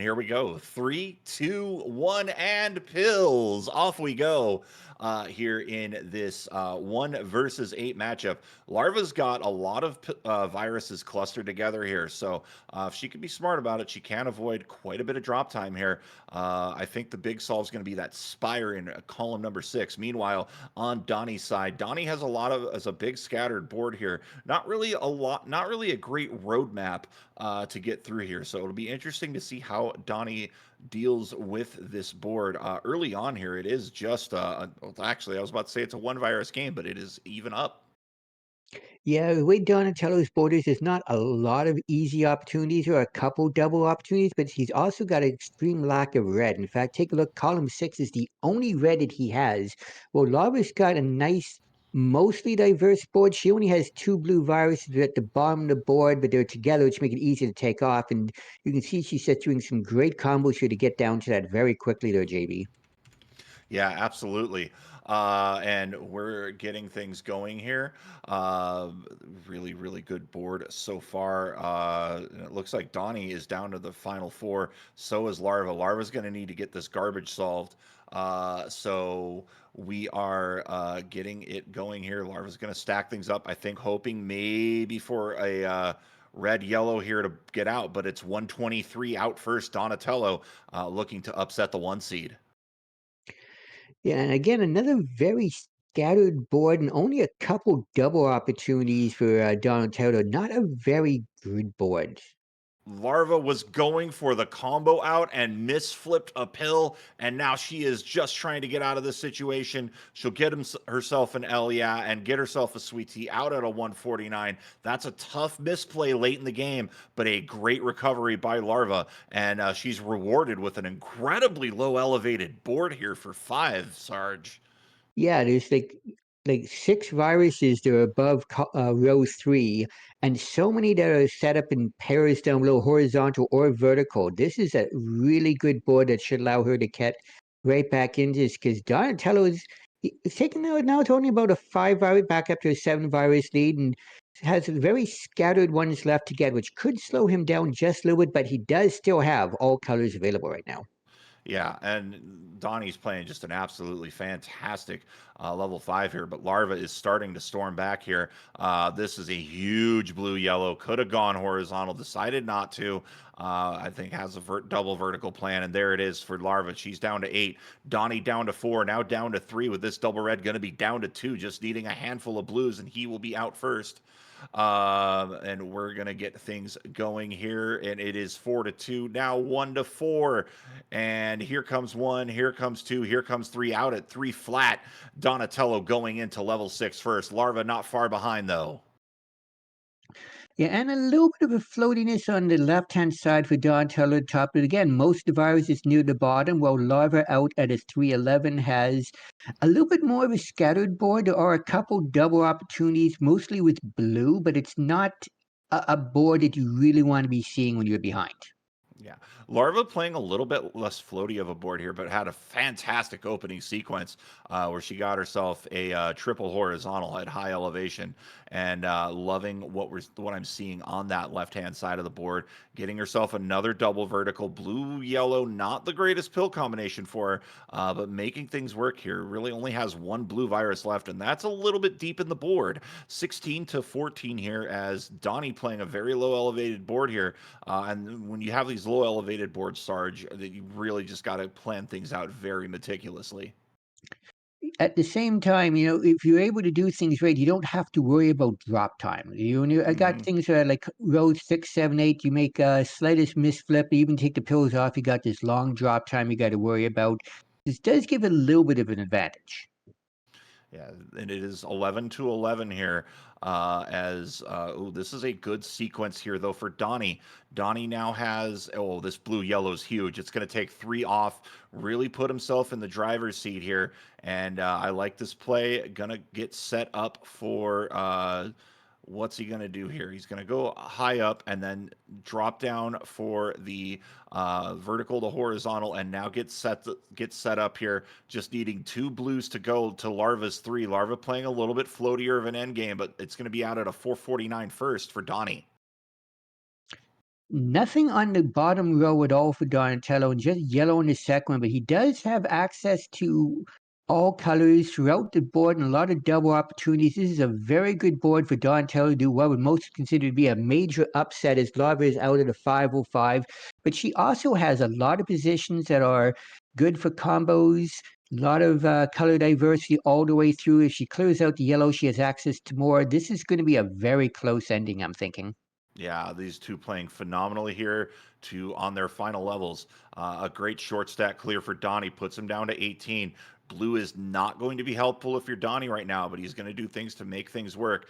Here we go. Three, two, one, and pills. Off we go here in this 1 versus 8 matchup. Larva's got a lot of viruses clustered together here. So if she can be smart about it, she can avoid quite a bit of drop time here. I think the big solve is going to be that Spire in column number 6. Meanwhile, on Donnie's side, Donnie has a big scattered board here. Not really a great roadmap to get through here. So it'll be interesting to see how Donnie deals with this board. Early on here, it is just, actually, I was about to say it's a one virus game, but it is even up. Yeah, with Donatello's borders, there's not a lot of easy opportunities or a couple double opportunities, but he's also got an extreme lack of red. In fact, take a look. Column 6 is the only red that he has. Well, Lava's got a nice, mostly diverse board. She only has two blue viruses at the bottom of the board, but they're together, which make it easy to take off. And you can see she's just doing some great combos here to get down to that very quickly there, JB. Yeah, absolutely. And we're getting things going here. Really, really good board so far. And it looks like Donnie is down to the final four. So is Larva. Larva's going to need to get this garbage solved. So we are getting it going here. Larva's going to stack things up, I think, hoping maybe for a. Red yellow here to get out, but it's 123 out first. Donatello looking to upset the 1 seed. Yeah, and again, another very scattered board and only a couple double opportunities for Donatello. Not a very good board. Larva was going for the combo out and misflipped a pill, and now she is just trying to get out of this situation. She'll get herself an L, yeah, and get herself a sweet tea out at a 149. That's a tough misplay late in the game, but a great recovery by Larva, and she's rewarded with an incredibly low elevated board here for 5, Sarge. Yeah, there's like six viruses that are above row three, and so many that are set up in pairs down below, horizontal or vertical. This is a really good board that should allow her to get right back into this because Donatello is it's taken now it's only about a five virus back up to a seven virus lead and has very scattered ones left to get, which could slow him down just a little bit, but he does still have all colors available right now. Yeah, and Donnie's playing just an absolutely fantastic level 5 here, but Larva is starting to storm back here. This is a huge blue yellow. Could have gone horizontal, decided not to. I think has a double vertical plan, and there it is for Larva. She's down to 8. Donnie down to 4, now down to 3 with this double red going to be down to 2, just needing a handful of blues, and he will be out first. And we're gonna get things going here, and it is 4-2 now, 1-4, and here comes 1, here comes 2, here comes 3, out at 3 flat. Donatello going into level 6 first. Larva not far behind though. Yeah, and a little bit of a floatiness on the left-hand side for Donatello top. But again, most of the virus is near the bottom, while Larva out at a 311 has a little bit more of a scattered board. There are a couple double opportunities, mostly with blue, but it's not a board that you really want to be seeing when you're behind. Yeah. Larva playing a little bit less floaty of a board here, but had a fantastic opening sequence where she got herself a triple horizontal at high elevation, and loving what I'm seeing on that left hand side of the board. Getting herself another double vertical, blue yellow, not the greatest pill combination for her, but making things work here. Really only has one blue virus left, and that's a little bit deep in the board. 16-14 here, as Donnie playing a very low elevated board here. And when you have these low elevated boards, Sarge, that you really just got to plan things out very meticulously. At the same time, if you're able to do things right, you don't have to worry about drop time. I got Hmm. things that are like row 6, 7, 8. You make a slightest misflip, even take the pills off. You got this long drop time you got to worry about. This does give it a little bit of an advantage. Yeah, and it is 11-11 here. This is a good sequence here though for Donnie. Donnie now has, this blue yellow is huge. It's going to take 3 off, really put himself in the driver's seat here, and I like this play. Gonna get set up for what's he going to do here? He's going to go high up and then drop down for the vertical to horizontal, and now get set up here. Just needing 2 blues to go to Larva's 3. Larva playing a little bit floatier of an end game, but it's going to be out at a 449 first for Donnie. Nothing on the bottom row at all for Donatello, and just yellow in the second one, but he does have access to all colors throughout the board and a lot of double opportunities. This is a very good board for Donatello to do what would most consider to be a major upset as Larva is out at a 505. But she also has a lot of positions that are good for combos, a lot of color diversity all the way through. If she clears out the yellow, she has access to more. This is going to be a very close ending, I'm thinking. Yeah, these two playing phenomenally here to on their final levels. A great short stat clear for Donnie puts him down to 18. Blue is not going to be helpful if you're Donnie right now, but he's going to do things to make things work.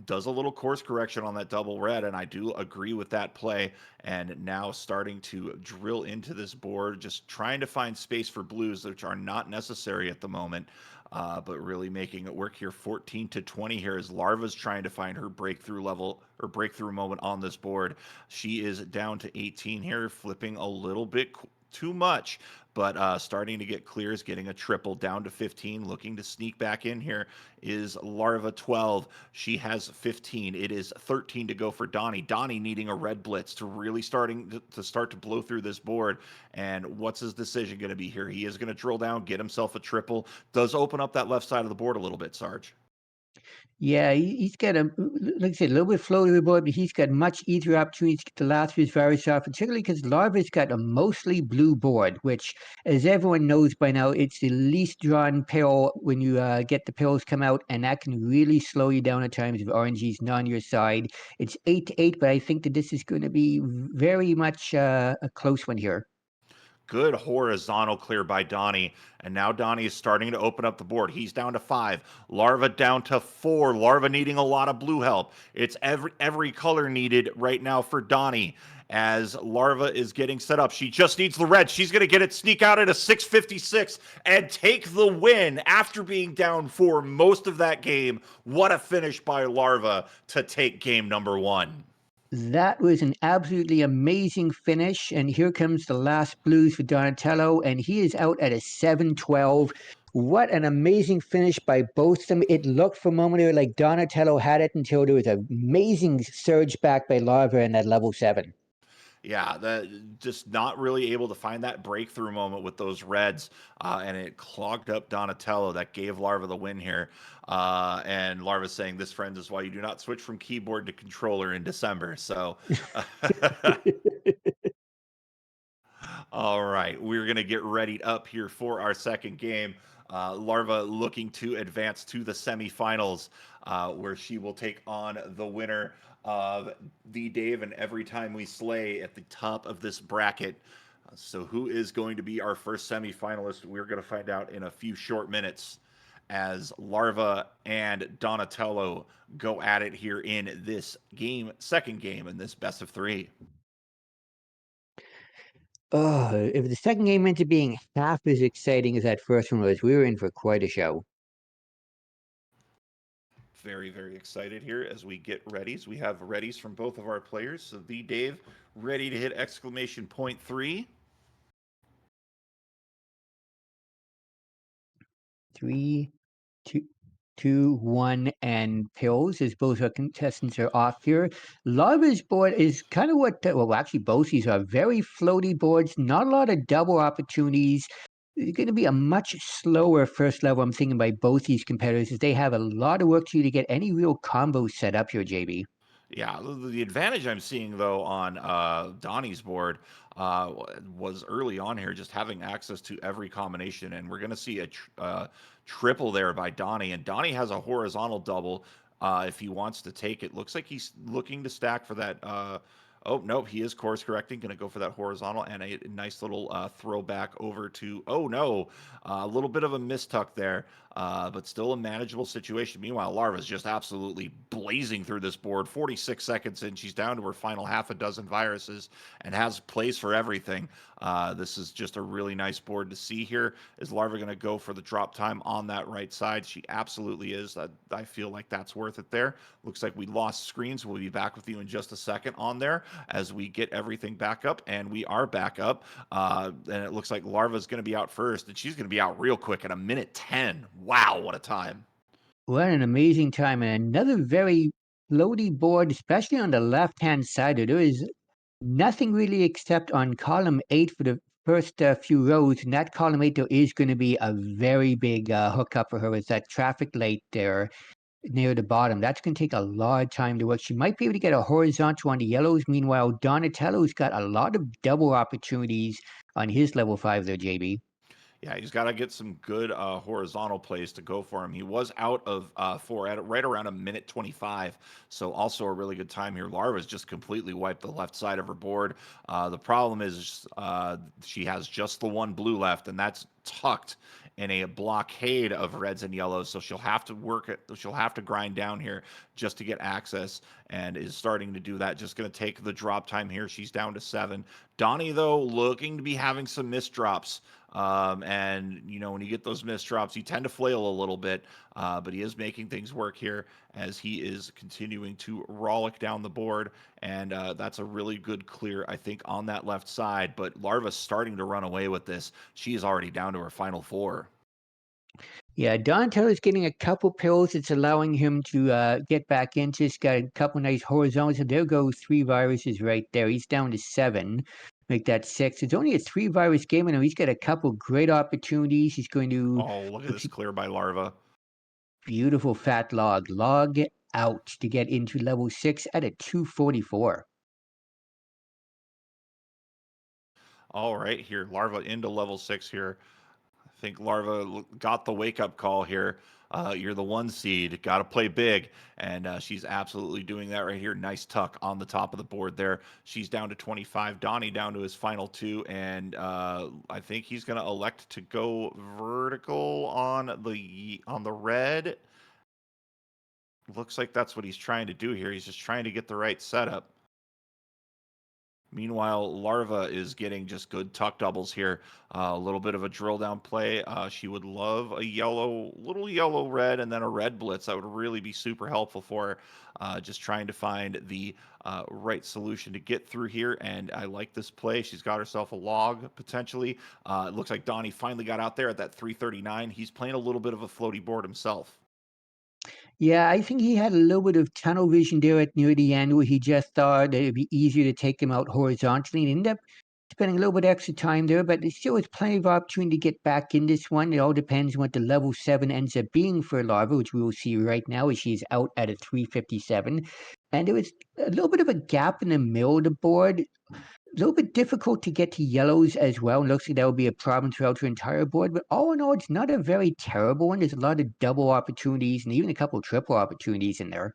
Does a little course correction on that double red, and I do agree with that play. And now starting to drill into this board, just trying to find space for blues, which are not necessary at the moment, but really making it work here. 14 to 20 here as Larva's trying to find her breakthrough level or breakthrough moment on this board. She is down to 18 here, flipping a little bit too much, but starting to get clears, getting a triple down to 15, looking to sneak back in here is Larva12. She has 15. It is 13 to go for Donnie. Donnie needing a red blitz to really start to blow through this board. And what's his decision going to be here? He is going to drill down, get himself a triple. Does open up that left side of the board a little bit, Sarge. Yeah, he's got a like I said, a little bit floaty board, but he's got much easier opportunities to get the last of his virus off, particularly because Larva's got a mostly blue board, which, as everyone knows by now, it's the least drawn peril when you get the perils come out, and that can really slow you down at times if RNG's not on your side. It's 8-8, but I think that this is going to be very much a close one here. Good horizontal clear by Donnie. And now Donnie is starting to open up the board. He's down to 5. Larva down to 4. Larva needing a lot of blue help. It's every color needed right now for Donnie. As Larva is getting set up, she just needs the red. She's going to get it, sneak out at a 656, and take the win after being down for most of that game. What a finish by Larva to take game number 1. That was an absolutely amazing finish. And here comes the last blues for Donatello, and he is out at a 712. What an amazing finish by both of them. It looked for a moment there like Donatello had it until there was an amazing surge back by Larva in that level 7. Yeah, that just not really able to find that breakthrough moment with those reds, and it clogged up Donatello. That gave Larva the win here. And Larva saying, "This, friends, is why you do not switch from keyboard to controller in December." So, all right, we're gonna get readied up here for our second game. Larva looking to advance to the semifinals, where she will take on the winner of the Dave and Every Time We Slay at the top of this bracket. So, who is going to be our first semifinalist? We're going to find out in a few short minutes as Larva and Donatello go at it here in this game, second game in this best of 3. Oh, if the second game into being half as exciting as that first one was, we were in for quite a show. Very, very excited here as we get readies. We have readies from both of our players. So the Dave ready to hit exclamation point 3. 3, 2, 2, 1, and pills as both our contestants are off here. Larva's board is kind of what, well, actually, both these are very floaty boards, not a lot of double opportunities. It's going to be a much slower first level, I'm thinking, by both these competitors, as they have a lot of work to do to get any real combos set up here, JB. Yeah, the advantage I'm seeing though on Donnie's board was early on here, just having access to every combination, and we're going to see a triple there by Donnie, and Donnie has a horizontal double if he wants to take it. Looks like he's looking to stack for that. Oh nope, he is course correcting, going to go for that horizontal and a nice little throwback over to. Oh no, a little bit of a mistuck there. But still a manageable situation. Meanwhile, Larva's just absolutely blazing through this board. 46 seconds in, she's down to her final half a dozen viruses and has plays for everything. This is just a really nice board to see here. Is Larva going to go for the drop time on that right side? She absolutely is. I feel like that's worth it there. Looks like we lost screens. We'll be back with you in just a second on there as we get everything back up, and we are back up. And it looks like Larva's going to be out first, and she's going to be out real quick in a minute 10. Wow, what a time. What an amazing time. And another very floaty board, especially on the left hand side. There is Nothing really except on column 8 for the first few rows. And that column 8, there is going to be a very big hookup for her. Is that traffic light there near the bottom? That's going to take a lot of time to work. She might be able to get a horizontal on the yellows. Meanwhile, Donatello's got a lot of double opportunities on his level 5 there, JB. Yeah, he's got to get some good horizontal plays to go for him. He was out of 4 at right around a minute 25, so also a really good time here. Larva's just completely wiped the left side of her board. The problem is she has just the one blue left, and that's tucked in a blockade of reds and yellows. So she'll have to work it. She'll have to grind down here just to get access, and is starting to do that. Just going to take the drop time here. She's down to 7. Donnie, though, looking to be having some missed drops. And when you get those missed drops, you tend to flail a little bit, but he is making things work here as he is continuing to rollick down the board, and that's a really good clear, I think, on that left side. But Larva's starting to run away with this. She is already down to her final 4. Yeah, Donatello's getting a couple pills. It's allowing him to get back into. He's got a couple nice horizontals. And there go 3 viruses right there. He's down to 7. Make that 6. It's only a 3 virus game, and he's got a couple great opportunities. He's going to Oh, look at looks this clear by Larva. beautiful fat log out to get into level 6 at a 244. All right, here, Larva into level 6 here. I think Larva got the wake up call here. You're the 1 seed, got to play big. And she's absolutely doing that right here. Nice tuck on the top of the board there. She's down to 25. Donnie down to his final 2. And I think he's going to elect to go vertical on the red. Looks like that's what he's trying to do here. He's just trying to get the right setup. Meanwhile, Larva is getting just good tuck doubles here. A little bit of a drill down play. She would love a little yellow red, and then a red blitz. That would really be super helpful for her. Just trying to find the right solution to get through here. And I like this play. She's got herself a log potentially. It looks like Donnie finally got out there at that 339. He's playing a little bit of a floaty board himself. Yeah, I think he had a little bit of tunnel vision there at near the end where he just thought that it'd be easier to take him out horizontally and ended up spending a little bit extra time there, but there still was plenty of opportunity to get back in this one. It all depends what the level 7 ends up being for Larva, which we will see right now as she's out at a 357. And there was a little bit of a gap in the middle of the board. A little bit difficult to get to yellows as well. Looks like that will be a problem throughout your entire board. But all in all, it's not a very terrible one. There's a lot of double opportunities and even a couple triple opportunities in there.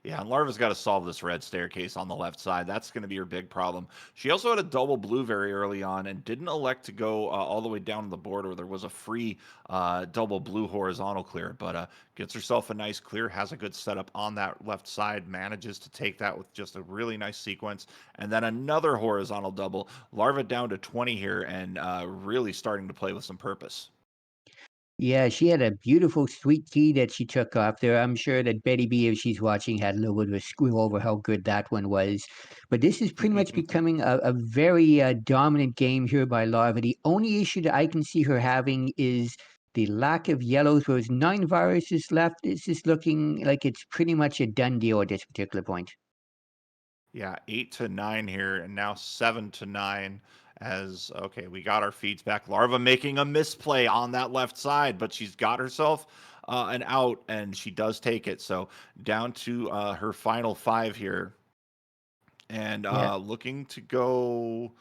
Yeah, and Larva's got to solve this red staircase on the left side. That's going to be her big problem. She also had a double blue very early on and didn't elect to go all the way down to the border. There was a free double blue horizontal clear, but gets herself a nice clear, has a good setup on that left side, manages to take that with just a really nice sequence. And then another horizontal double. Larva down to 20 here and really starting to play with some purpose. Yeah, she had a beautiful sweet tea that she took off there. I'm sure that Betty B, if she's watching, had a little bit of a squeal over how good that one was. But this is pretty much becoming a very dominant game here by Larva. The only issue that I can see her having is the lack of yellows. There's 9 viruses left. This is looking like it's pretty much a done deal at this particular point. Yeah, 8 to 9 here, and now 7 to 9. As okay, we got our feeds back. Larva making a misplay on that left side, but she's got herself an out, and she does take it. So down to her final 5 here, and Yeah. looking to go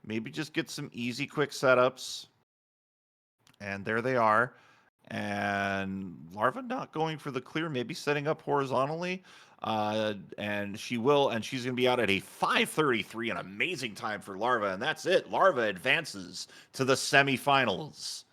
maybe just get some easy, quick setups. And there they are. And Larva not going for the clear, maybe setting up horizontally. And she will, and she's going to be out at a 5:33, an amazing time for Larva. And that's it. Larva advances to the semifinals.